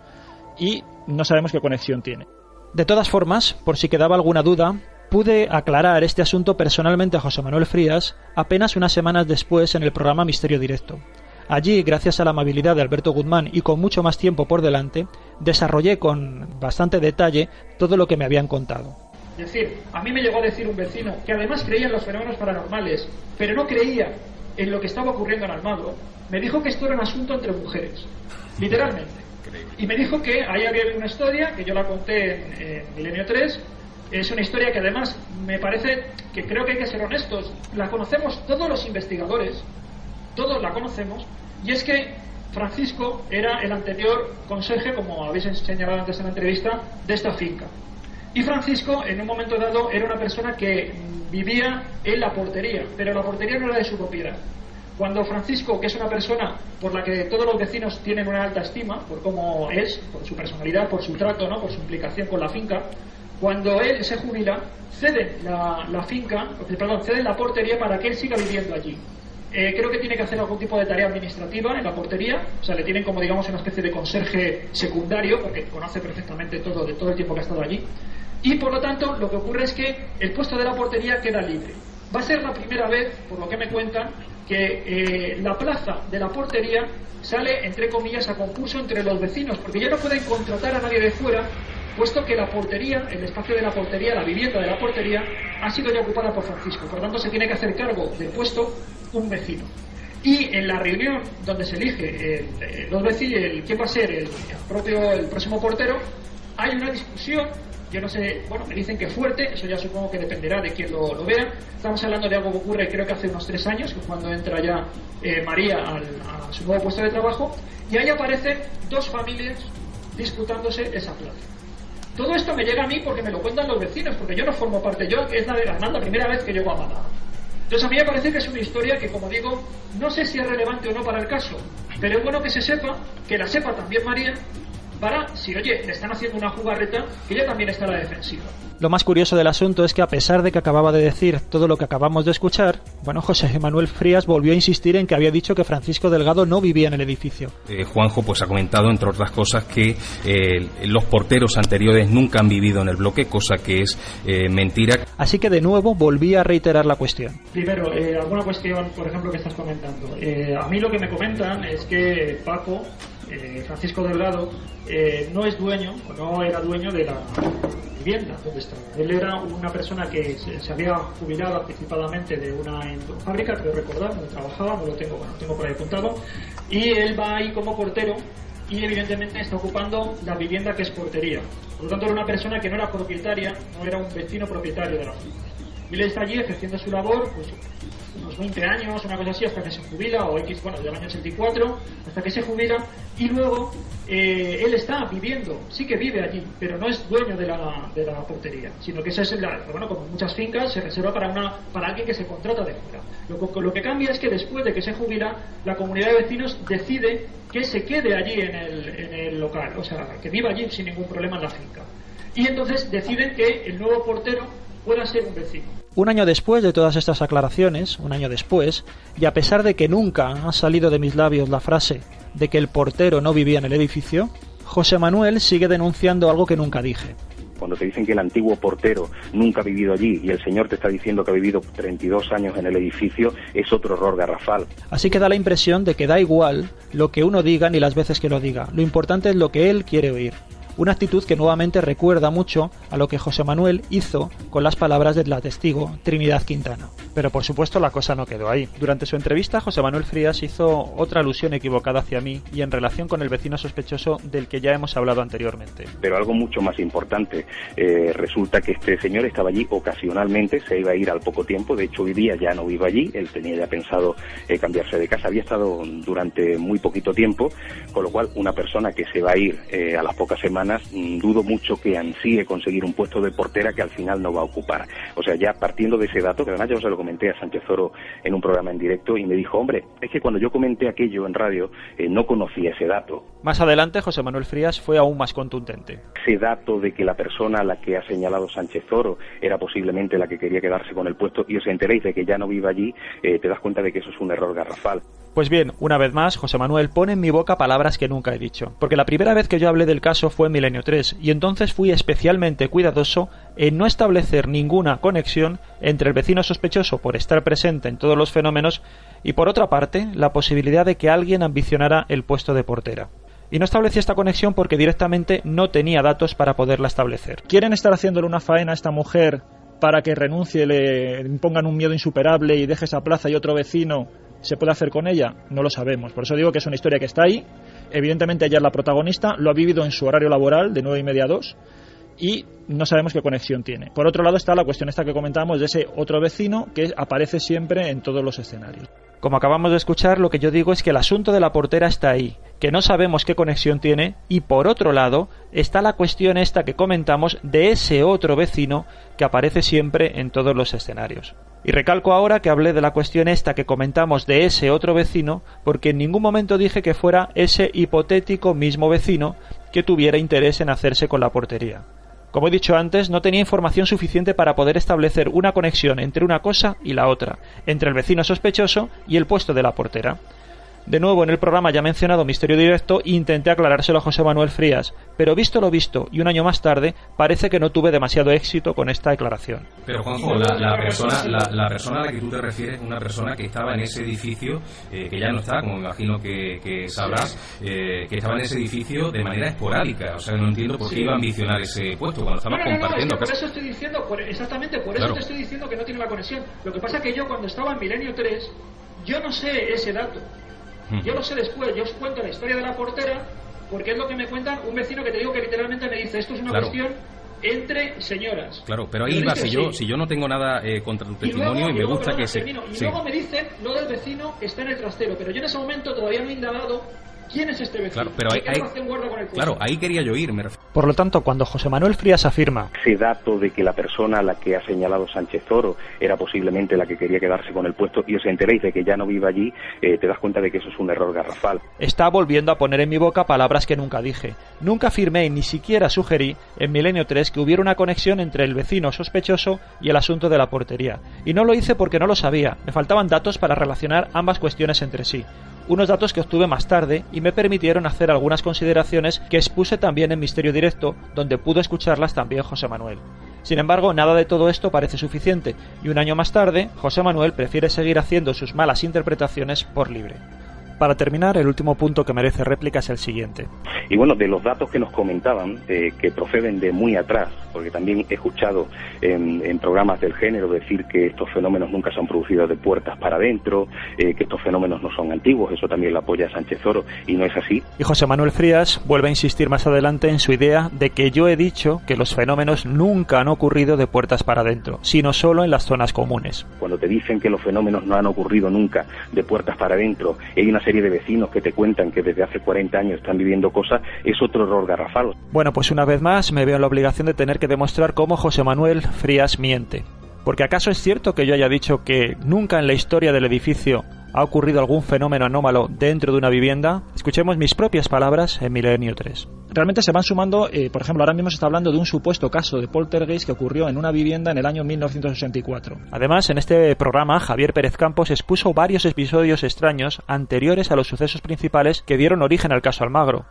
y no sabemos qué conexión tiene. De todas formas, por si quedaba alguna duda, pude aclarar este asunto personalmente a José Manuel Frías apenas unas semanas después en el programa Misterio Directo. Allí, gracias a la amabilidad de Alberto Guzmán y con mucho más tiempo por delante, desarrollé con bastante detalle todo lo que me habían contado. Es decir, a mí me llegó a decir un vecino que además creía en los fenómenos paranormales, pero no creía en lo que estaba ocurriendo en Almagro. Me dijo que esto era un asunto entre mujeres, literalmente. Y me dijo que ahí había una historia, que yo la conté en Milenio 3, es una historia que además me parece que creo que hay que ser honestos. La conocemos todos los investigadores, todos la conocemos, y es que Francisco era el anterior conserje, como habéis señalado antes en la entrevista, de esta finca. Y Francisco, en un momento dado, era una persona que vivía en la portería, pero la portería no era de su propiedad. Cuando Francisco, que es una persona por la que todos los vecinos tienen una alta estima, por cómo es, por su personalidad, por su trato, ¿no?, por su implicación con la finca, cuando él se jubila, ceden ceden la portería para que él siga viviendo allí. Creo que tiene que hacer algún tipo de tarea administrativa en la portería, o sea, le tienen como, digamos, una especie de conserje secundario, porque conoce perfectamente todo el tiempo que ha estado allí. Y por lo tanto, lo que ocurre es que el puesto de la portería queda libre. Va a ser la primera vez, por lo que me cuentan, que la plaza de la portería sale, entre comillas, a concurso entre los vecinos, porque ya no pueden contratar a nadie de fuera, puesto que la portería, el espacio de la portería, la vivienda de la portería, ha sido ya ocupada por Francisco. Por lo tanto, se tiene que hacer cargo del puesto un vecino. Y en la reunión donde se elige los vecinos, quién va a ser el próximo portero, hay una discusión. Yo no sé, me dicen que fuerte, eso ya supongo que dependerá de quien lo vea. Estamos hablando de algo que ocurre, creo que hace unos 3 años, que es cuando entra ya María a su nuevo puesto de trabajo, y ahí aparecen 2 familias disputándose esa plaza. Todo esto me llega a mí porque me lo cuentan los vecinos, porque yo no formo parte, es la primera vez que llego a Málaga. Entonces a mí me parece que es una historia que, como digo, no sé si es relevante o no para el caso, pero es bueno que se sepa, que la sepa también María, para, si oye, le están haciendo una jugarreta, que ella también está a la defensiva. Lo más curioso del asunto es que, a pesar de que acababa de decir todo lo que acabamos de escuchar, bueno, José Manuel Frías volvió a insistir en que había dicho que Francisco Delgado no vivía en el edificio. Juanjo pues ha comentado, entre otras cosas, que los porteros anteriores nunca han vivido en el bloque, cosa que es mentira. Así que de nuevo volvía a reiterar la cuestión. Primero, alguna cuestión, por ejemplo, que estás comentando. A mí lo que me comentan es que Paco, Francisco Delgado, no es dueño, o no era dueño de la vivienda donde estaba. Él era una persona que se había jubilado anticipadamente de una fábrica, creo recordar, donde trabajaba, no lo tengo por ahí apuntado, y él va ahí como portero y evidentemente está ocupando la vivienda que es portería. Por lo tanto, era una persona que no era propietaria, no era un vecino propietario de la finca. Y él está allí ejerciendo su labor, pues unos 20 años, una cosa así, hasta que se jubila, o X, bueno, del año 84, hasta que se jubila, y luego él está viviendo, sí que vive allí, pero no es dueño de la portería, sino que esa es bueno, como en muchas fincas, se reserva para alguien que se contrata de fuera. Lo que cambia es que después de que se jubila, la comunidad de vecinos decide que se quede allí en el local, o sea, que viva allí sin ningún problema en la finca. Y entonces deciden que el nuevo portero pueda ser un vecino. Un año después de todas estas aclaraciones, un año después, y a pesar de que nunca ha salido de mis labios la frase de que el portero no vivía en el edificio, José Manuel sigue denunciando algo que nunca dije. Cuando te dicen que el antiguo portero nunca ha vivido allí y el señor te está diciendo que ha vivido 32 años en el edificio, es otro error garrafal. Así que da la impresión de que da igual lo que uno diga ni las veces que lo diga. Lo importante es lo que él quiere oír. Una actitud que nuevamente recuerda mucho a lo que José Manuel hizo con las palabras de la testigo Trinidad Quintana. Pero por supuesto la cosa no quedó ahí. Durante su entrevista, José Manuel Frías hizo otra alusión equivocada hacia mí y en relación con el vecino sospechoso del que ya hemos hablado anteriormente. Pero algo mucho más importante, resulta que este señor estaba allí ocasionalmente, se iba a ir al poco tiempo, de hecho hoy día ya no vive allí, él tenía ya pensado cambiarse de casa, había estado durante muy poquito tiempo, con lo cual una persona que se va a ir a las pocas semanas, dudo mucho que ansíe conseguir un puesto de portera que al final no va a ocupar. O sea, ya partiendo de ese dato, que además yo se lo comenté a Sánchez Oro en un programa en directo y me dijo, hombre, es que cuando yo comenté aquello en radio no conocía ese dato. Más adelante, José Manuel Frías fue aún más contundente. Ese dato de que la persona a la que ha señalado Sánchez Oro era posiblemente la que quería quedarse con el puesto y os enteréis de que ya no vive allí, te das cuenta de que eso es un error garrafal. Pues bien, una vez más, José Manuel pone en mi boca palabras que nunca he dicho. Porque la primera vez que yo hablé del caso fue en Milenio 3, y entonces fui especialmente cuidadoso en no establecer ninguna conexión entre el vecino sospechoso por estar presente en todos los fenómenos y, por otra parte, la posibilidad de que alguien ambicionara el puesto de portera. Y no establecí esta conexión porque directamente no tenía datos para poderla establecer. ¿Quieren estar haciéndole una faena a esta mujer para que renuncie, le impongan un miedo insuperable y deje esa plaza y otro vecino se puede hacer con ella? No lo sabemos. Por eso digo que es una historia que está ahí. Evidentemente ella es la protagonista, lo ha vivido en su horario laboral de 9:30 a 2 y no sabemos qué conexión tiene. Por otro lado está la cuestión esta que comentábamos de ese otro vecino que aparece siempre en todos los escenarios. Como acabamos de escuchar, lo que yo digo es que el asunto de la portera está ahí, que no sabemos qué conexión tiene, y por otro lado está la cuestión esta que comentamos de ese otro vecino que aparece siempre en todos los escenarios. Y recalco ahora que hablé de la cuestión esta que comentamos de ese otro vecino porque en ningún momento dije que fuera ese hipotético mismo vecino que tuviera interés en hacerse con la portería. Como he dicho antes, no tenía información suficiente para poder establecer una conexión entre una cosa y la otra, entre el vecino sospechoso y el puesto de la portera. De nuevo, en el programa ya mencionado Misterio Directo, intenté aclarárselo a José Manuel Frías, pero visto lo visto, y un año más tarde, parece que no tuve demasiado éxito con esta declaración. Pero Juanjo, la persona a la que tú te refieres es una persona que estaba en ese edificio, que ya no está, como me imagino que sabrás, que estaba en ese edificio de manera esporádica. O sea, no entiendo por qué iba a ambicionar ese puesto cuando estaba compartiendo. No, es que por eso estoy diciendo, exactamente, por eso te estoy diciendo que no tiene la conexión. Lo que pasa es que yo cuando estaba en Milenio 3, yo no sé ese dato. Yo lo sé después, yo os cuento la historia de la portera porque es lo que me cuentan un vecino que te digo que literalmente me dice esto es una cuestión entre señoras. Claro, pero ahí va, si yo no tengo nada contra tu testimonio y me gusta que se... Y luego me dicen lo del vecino que está en el trastero, pero yo en ese momento todavía no he indagado ¿Quién es este vecino? Claro, pero ahí quería yo ir. Por lo tanto, cuando José Manuel Frías afirma ese dato de que la persona a la que ha señalado Sánchez Oro era posiblemente la que quería quedarse con el puesto y os enteréis de que ya no vive allí, te das cuenta de que eso es un error garrafal. Está volviendo a poner en mi boca palabras que nunca dije. Nunca afirmé y ni siquiera sugerí en Milenio 3 que hubiera una conexión entre el vecino sospechoso y el asunto de la portería. Y no lo hice porque no lo sabía. Me faltaban datos para relacionar ambas cuestiones entre sí. Unos datos que obtuve más tarde y me permitieron hacer algunas consideraciones que expuse también en Misterio Directo, donde pudo escucharlas también José Manuel. Sin embargo, nada de todo esto parece suficiente, y un año más tarde, José Manuel prefiere seguir haciendo sus malas interpretaciones por libre. Para terminar, el último punto que merece réplica es el siguiente. Y bueno, de los datos que nos comentaban, que proceden de muy atrás, porque también he escuchado en programas del género decir que estos fenómenos nunca se han producido de puertas para adentro, que estos fenómenos no son antiguos, eso también lo apoya Sánchez Oro, y no es así. Y José Manuel Frías vuelve a insistir más adelante en su idea de que yo he dicho que los fenómenos nunca han ocurrido de puertas para adentro, sino solo en las zonas comunes. Cuando te dicen que los fenómenos no han ocurrido nunca de puertas para adentro, hay una serie de vecinos que te cuentan que desde hace 40 años están viviendo cosas, es otro error garrafal. Bueno, pues una vez más me veo en la obligación de tener que demostrar cómo José Manuel Frías miente. Porque ¿acaso es cierto que yo haya dicho que nunca en la historia del edificio ha ocurrido algún fenómeno anómalo dentro de una vivienda? Escuchemos mis propias palabras en Milenio 3. Realmente se van sumando, por ejemplo, ahora mismo se está hablando de un supuesto caso de poltergeist que ocurrió en una vivienda en el año 1964. Además, en este programa, Javier Pérez Campos expuso varios episodios extraños anteriores a los sucesos principales que dieron origen al caso Almagro,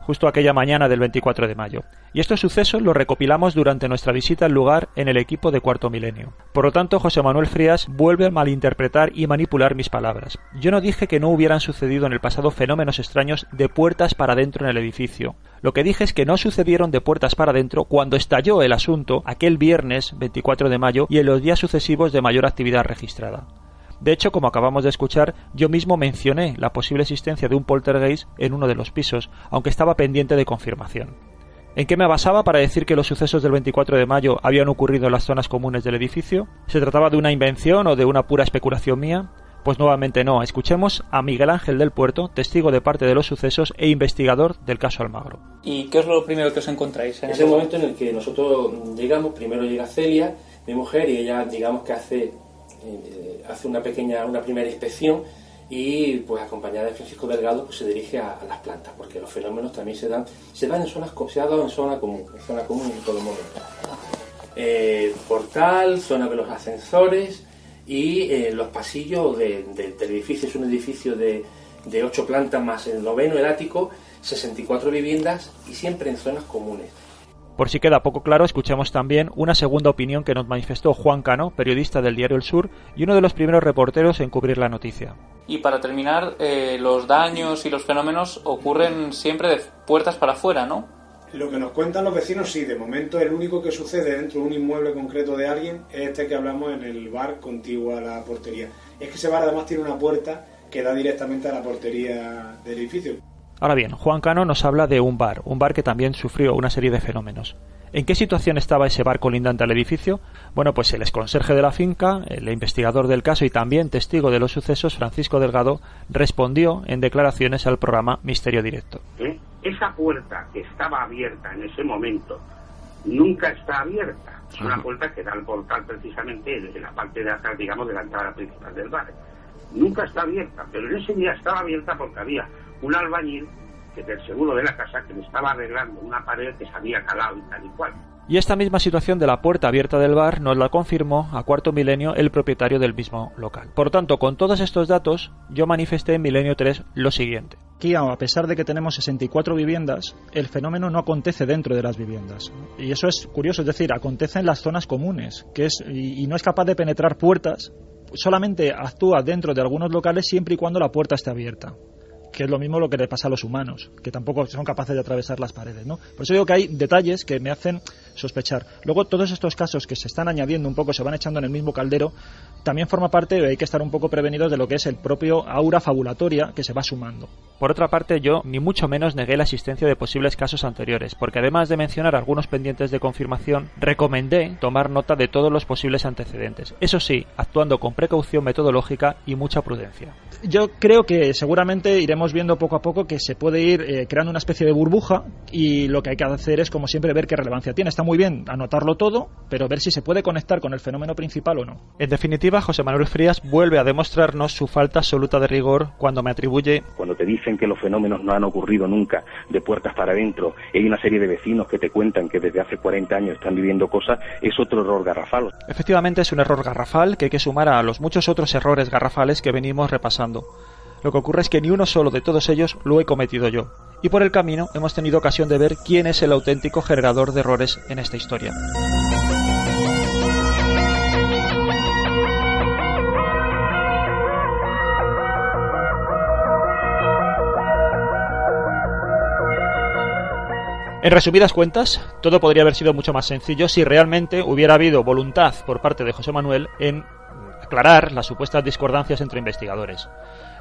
justo aquella mañana del 24 de mayo. Y estos sucesos los recopilamos durante nuestra visita al lugar en el equipo de Cuarto Milenio. Por lo tanto, José Manuel Frías vuelve a malinterpretar y manipular mis palabras. Yo no dije que no hubieran sucedido en el pasado fenómenos extraños de puertas para adentro en el edificio. Lo que dije es que no sucedieron de puertas para adentro cuando estalló el asunto aquel viernes 24 de mayo y en los días sucesivos de mayor actividad registrada. De hecho, como acabamos de escuchar, yo mismo mencioné la posible existencia de un poltergeist en uno de los pisos, aunque estaba pendiente de confirmación. ¿En qué me basaba para decir que los sucesos del 24 de mayo habían ocurrido en las zonas comunes del edificio? ¿Se trataba de una invención o de una pura especulación mía? Pues nuevamente no. Escuchemos a Miguel Ángel del Puerto, testigo de parte de los sucesos e investigador del caso Almagro. ¿Y qué es lo primero que os encontráis? Es el momento en el que nosotros llegamos, primero llega Celia, mi mujer, y ella digamos que hace una primera inspección y pues acompañada de Francisco Delgado pues se dirige a las plantas, porque los fenómenos también se dan en zonas, se ha dado en zona común en todo momento. Portal, zona de los ascensores y los pasillos del edificio. Es un edificio de 8 plantas más el noveno, el ático, 64 viviendas y siempre en zonas comunes. Por si queda poco claro, escuchamos también una segunda opinión que nos manifestó Juan Cano, periodista del diario El Sur y uno de los primeros reporteros en cubrir la noticia. Y para terminar, los daños y los fenómenos ocurren siempre de puertas para afuera, ¿no? Lo que nos cuentan los vecinos, sí. De momento el único que sucede dentro de un inmueble concreto de alguien es este que hablamos en el bar contiguo a la portería. Es que ese bar además tiene una puerta que da directamente a la portería del edificio. Ahora bien, Juan Cano nos habla de un bar que también sufrió una serie de fenómenos. ¿En qué situación estaba ese bar colindante al edificio? Bueno, pues el exconserje de la finca, el investigador del caso y también testigo de los sucesos, Francisco Delgado, respondió en declaraciones al programa Misterio Directo. Esa puerta que estaba abierta en ese momento nunca está abierta. Es una puerta que da al portal precisamente desde la parte de atrás, digamos, de la entrada principal del bar. Nunca está abierta, pero en ese día estaba abierta porque había un albañil que del seguro de la casa que me estaba arreglando una pared que se había calado y tal y cual. Y esta misma situación de la puerta abierta del bar nos la confirmó a Cuarto Milenio el propietario del mismo local. Por tanto, con todos estos datos, yo manifesté en Milenio 3 lo siguiente. Aquí, a pesar de que tenemos 64 viviendas, el fenómeno no acontece dentro de las viviendas. Y eso es curioso, es decir, acontece en las zonas comunes, y no es capaz de penetrar puertas, solamente actúa dentro de algunos locales siempre y cuando la puerta esté abierta, que es lo mismo lo que le pasa a los humanos, que tampoco son capaces de atravesar las paredes, ¿no? Por eso digo que hay detalles que me hacen sospechar. Luego, todos estos casos que se están añadiendo un poco, se van echando en el mismo caldero, también forma parte, hay que estar un poco prevenidos de lo que es el propio aura fabulatoria que se va sumando. Por otra parte, yo ni mucho menos negué la existencia de posibles casos anteriores, porque además de mencionar algunos pendientes de confirmación, recomendé tomar nota de todos los posibles antecedentes. Eso sí, actuando con precaución metodológica y mucha prudencia. Yo creo que seguramente iremos viendo poco a poco que se puede ir creando una especie de burbuja, y lo que hay que hacer es, como siempre, ver qué relevancia tiene. Está muy bien anotarlo todo, pero ver si se puede conectar con el fenómeno principal o no. En definitiva, José Manuel Frías vuelve a demostrarnos su falta absoluta de rigor cuando me atribuye... Cuando te dicen que los fenómenos no han ocurrido nunca de puertas para adentro, y hay una serie de vecinos que te cuentan que desde hace 40 años están viviendo cosas, es otro error garrafal. Efectivamente, es un error garrafal que hay que sumar a los muchos otros errores garrafales que venimos repasando. Lo que ocurre es que ni uno solo de todos ellos lo he cometido yo, y por el camino hemos tenido ocasión de ver quién es el auténtico generador de errores en esta historia. En resumidas cuentas, todo podría haber sido mucho más sencillo si realmente hubiera habido voluntad por parte de José Manuel en aclarar las supuestas discordancias entre investigadores.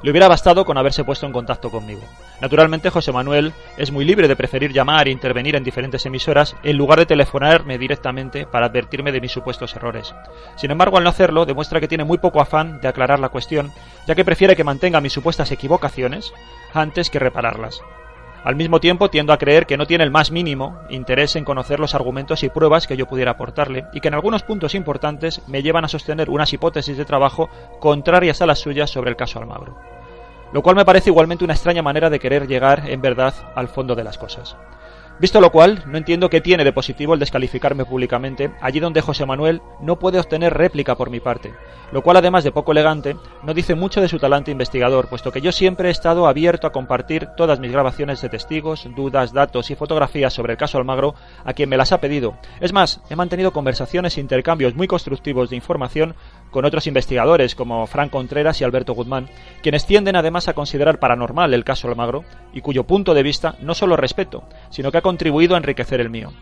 Le hubiera bastado con haberse puesto en contacto conmigo. Naturalmente, José Manuel es muy libre de preferir llamar e intervenir en diferentes emisoras en lugar de telefonarme directamente para advertirme de mis supuestos errores. Sin embargo, al no hacerlo, demuestra que tiene muy poco afán de aclarar la cuestión, ya que prefiere que mantenga mis supuestas equivocaciones antes que repararlas. Al mismo tiempo, tiendo a creer que no tiene el más mínimo interés en conocer los argumentos y pruebas que yo pudiera aportarle, y que en algunos puntos importantes me llevan a sostener unas hipótesis de trabajo contrarias a las suyas sobre el caso Almagro. Lo cual me parece igualmente una extraña manera de querer llegar, en verdad, al fondo de las cosas. Visto lo cual, no entiendo qué tiene de positivo el descalificarme públicamente, allí donde José Manuel no puede obtener réplica por mi parte, lo cual, además de poco elegante, no dice mucho de su talante investigador, puesto que yo siempre he estado abierto a compartir todas mis grabaciones de testigos, dudas, datos y fotografías sobre el caso Almagro a quien me las ha pedido. Es más, he mantenido conversaciones e intercambios muy constructivos de información con otros investigadores como Fran Contreras y Alberto Guzmán, quienes tienden además a considerar paranormal el caso Almagro y cuyo punto de vista no solo respeto, sino que ha contribuido a enriquecer el mío.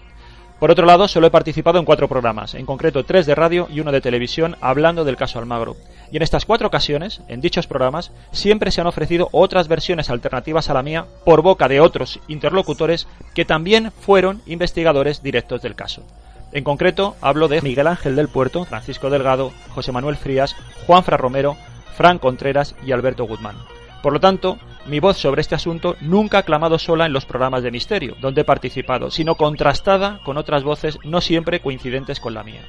Por otro lado, solo he participado en 4 programas, en concreto 3 de radio y 1 de televisión, hablando del caso Almagro. Y en estas 4 ocasiones, en dichos programas, siempre se han ofrecido otras versiones alternativas a la mía por boca de otros interlocutores que también fueron investigadores directos del caso. En concreto, hablo de Miguel Ángel del Puerto, Francisco Delgado, José Manuel Frías, Juanfran Romero, Fran Contreras y Alberto Guzmán. Por lo tanto, mi voz sobre este asunto nunca ha clamado sola en los programas de misterio, donde he participado, sino contrastada con otras voces no siempre coincidentes con la mía.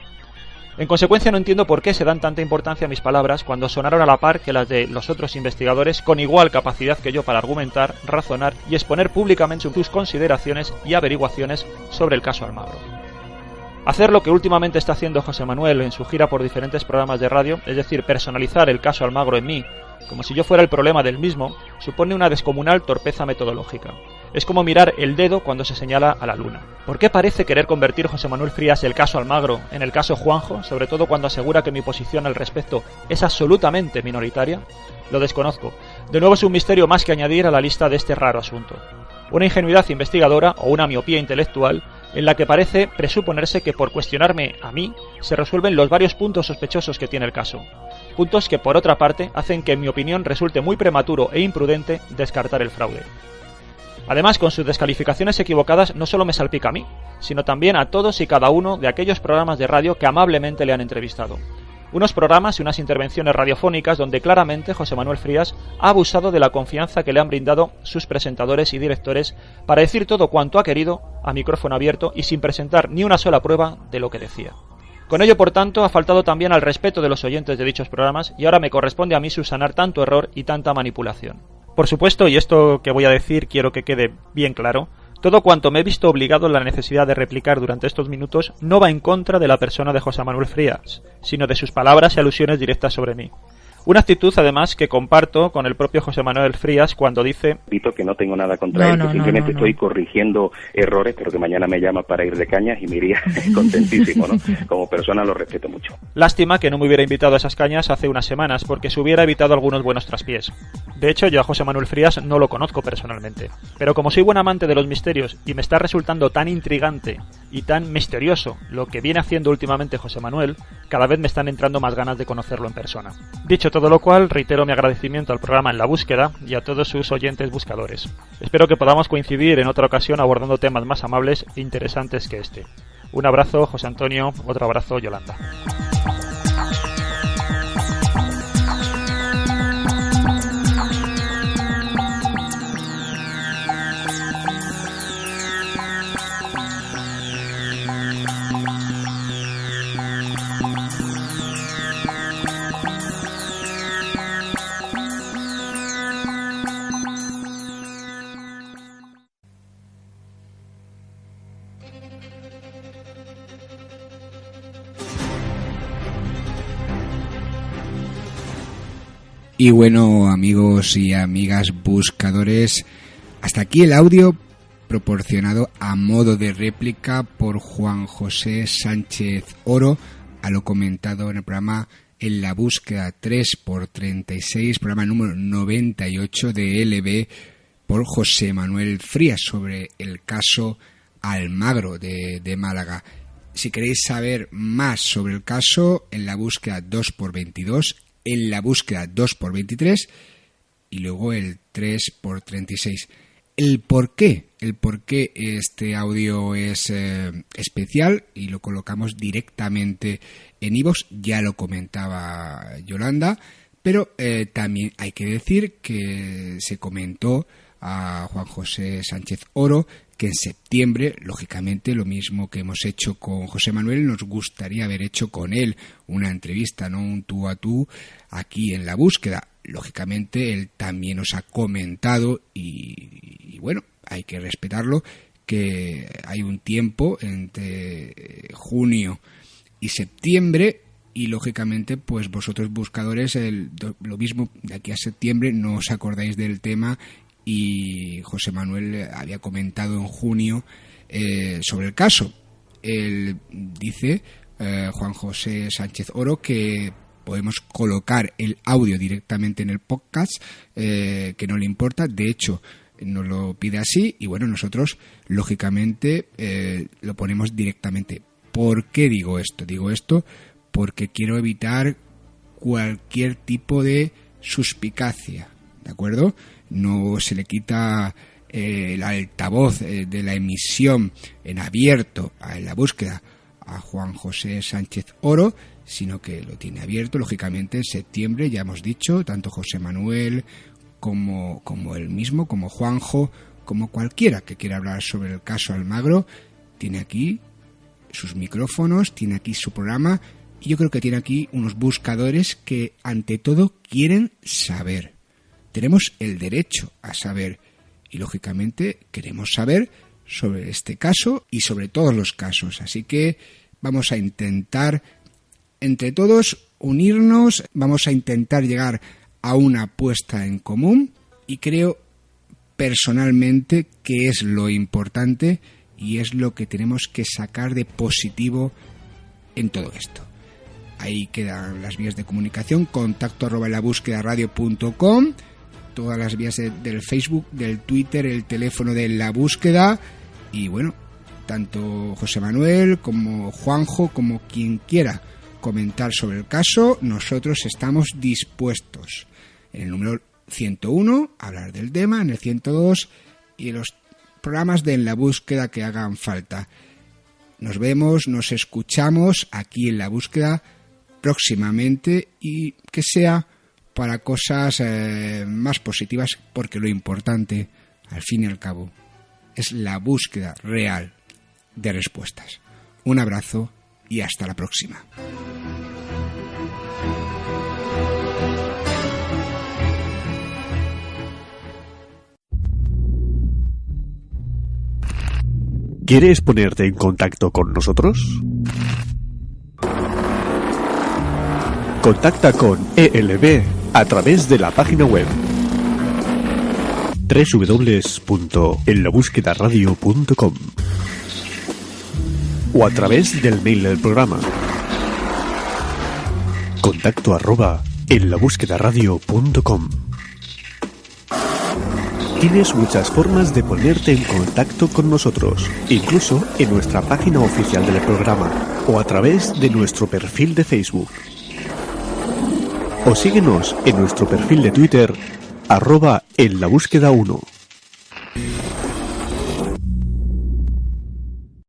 En consecuencia, no entiendo por qué se dan tanta importancia a mis palabras cuando sonaron a la par que las de los otros investigadores con igual capacidad que yo para argumentar, razonar y exponer públicamente sus consideraciones y averiguaciones sobre el caso Almagro. Hacer lo que últimamente está haciendo José Manuel en su gira por diferentes programas de radio, es decir, personalizar el caso Almagro en mí, como si yo fuera el problema del mismo, supone una descomunal torpeza metodológica. Es como mirar el dedo cuando se señala a la luna. ¿Por qué parece querer convertir José Manuel Frías el caso Almagro en el caso Juanjo, sobre todo cuando asegura que mi posición al respecto es absolutamente minoritaria? Lo desconozco. De nuevo es un misterio más que añadir a la lista de este raro asunto. Una ingenuidad investigadora o una miopía intelectual en la que parece presuponerse que por cuestionarme a mí se resuelven los varios puntos sospechosos que tiene el caso. Puntos que, por otra parte, hacen que, en mi opinión, resulte muy prematuro e imprudente descartar el fraude. Además, con sus descalificaciones equivocadas no solo me salpica a mí, sino también a todos y cada uno de aquellos programas de radio que amablemente le han entrevistado. Unos programas y unas intervenciones radiofónicas donde claramente José Manuel Frías ha abusado de la confianza que le han brindado sus presentadores y directores para decir todo cuanto ha querido a micrófono abierto y sin presentar ni una sola prueba de lo que decía. Con ello, por tanto, ha faltado también al respeto de los oyentes de dichos programas y ahora me corresponde a mí subsanar tanto error y tanta manipulación. Por supuesto, y esto que voy a decir quiero que quede bien claro, todo cuanto me he visto obligado en la necesidad de replicar durante estos minutos no va en contra de la persona de José Manuel Frías, sino de sus palabras y alusiones directas sobre mí. Una actitud, además, que comparto con el propio José Manuel Frías cuando dice... Que no tengo nada contra él, que simplemente estoy corrigiendo errores, pero que mañana me llama para ir de cañas y me iría contentísimo, ¿no? Como persona lo respeto mucho. Lástima que no me hubiera invitado a esas cañas hace unas semanas, porque se hubiera evitado algunos buenos traspiés. De hecho, yo a José Manuel Frías no lo conozco personalmente. Pero como soy buen amante de los misterios y me está resultando tan intrigante y tan misterioso lo que viene haciendo últimamente José Manuel, cada vez me están entrando más ganas de conocerlo en persona. Dicho todo lo cual, reitero mi agradecimiento al programa En la Búsqueda y a todos sus oyentes buscadores. Espero que podamos coincidir en otra ocasión abordando temas más amables e interesantes que este. Un abrazo, José Antonio, otro abrazo, Yolanda. Y bueno, amigos y amigas buscadores, hasta aquí el audio proporcionado a modo de réplica por Juan José Sánchez Oro a lo comentado en el programa En la Búsqueda 3x36, programa número 98 de LB por José Manuel Frías sobre el caso Almagro de Málaga. Si queréis saber más sobre el caso, En la Búsqueda 2x22, En la Búsqueda 2x23 y luego el 3x36. El por qué este audio es especial y lo colocamos directamente en iVoox, ya lo comentaba Yolanda, pero también hay que decir que se comentó a Juan José Sánchez Oro que en septiembre, lógicamente, lo mismo que hemos hecho con José Manuel, nos gustaría haber hecho con él una entrevista, no un tú a tú, aquí en La Búsqueda. Lógicamente, él también nos ha comentado y bueno, hay que respetarlo, que hay un tiempo entre junio y septiembre y, lógicamente, pues vosotros buscadores, lo mismo, de aquí a septiembre no os acordáis del tema. Y José Manuel había comentado en junio sobre el caso. Él dice, Juan José Sánchez Oro, que podemos colocar el audio directamente en el podcast, que no le importa. De hecho, nos lo pide así y bueno, nosotros lógicamente lo ponemos directamente. ¿Por qué digo esto? Digo esto porque quiero evitar cualquier tipo de suspicacia, ¿de acuerdo? No se le quita el altavoz de la emisión en abierto en La Búsqueda a Juan José Sánchez Oro, sino que lo tiene abierto, lógicamente, en septiembre, ya hemos dicho, tanto José Manuel como él mismo, como Juanjo, como cualquiera que quiera hablar sobre el caso Almagro, tiene aquí sus micrófonos, tiene aquí su programa, y yo creo que tiene aquí unos buscadores que, ante todo, quieren saber. Tenemos el derecho a saber y, lógicamente, queremos saber sobre este caso y sobre todos los casos. Así que vamos a intentar, entre todos, unirnos, vamos a intentar llegar a una apuesta en común y creo personalmente que es lo importante y es lo que tenemos que sacar de positivo en todo esto. Ahí quedan las vías de comunicación, contacto@labúsquedaradio.com, todas las vías del Facebook, del Twitter, el teléfono de La Búsqueda y bueno, tanto José Manuel como Juanjo, como quien quiera comentar sobre el caso, nosotros estamos dispuestos. En el número 101, hablar del tema, en el 102 y en los programas de En la Búsqueda que hagan falta. Nos vemos, nos escuchamos aquí en La Búsqueda próximamente y que sea para cosas más positivas, porque lo importante, al fin y al cabo, es la búsqueda real de respuestas. Un abrazo y hasta la próxima. ¿Quieres ponerte en contacto con nosotros? Contacta con ELB a través de la página web www.enlabúsquedaradio.com o a través del mail del programa contacto@enlabúsquedaradio.com. Tienes muchas formas de ponerte en contacto con nosotros, incluso en nuestra página oficial del programa o a través de nuestro perfil de Facebook. O síguenos en nuestro perfil de Twitter @enlabúsqueda1.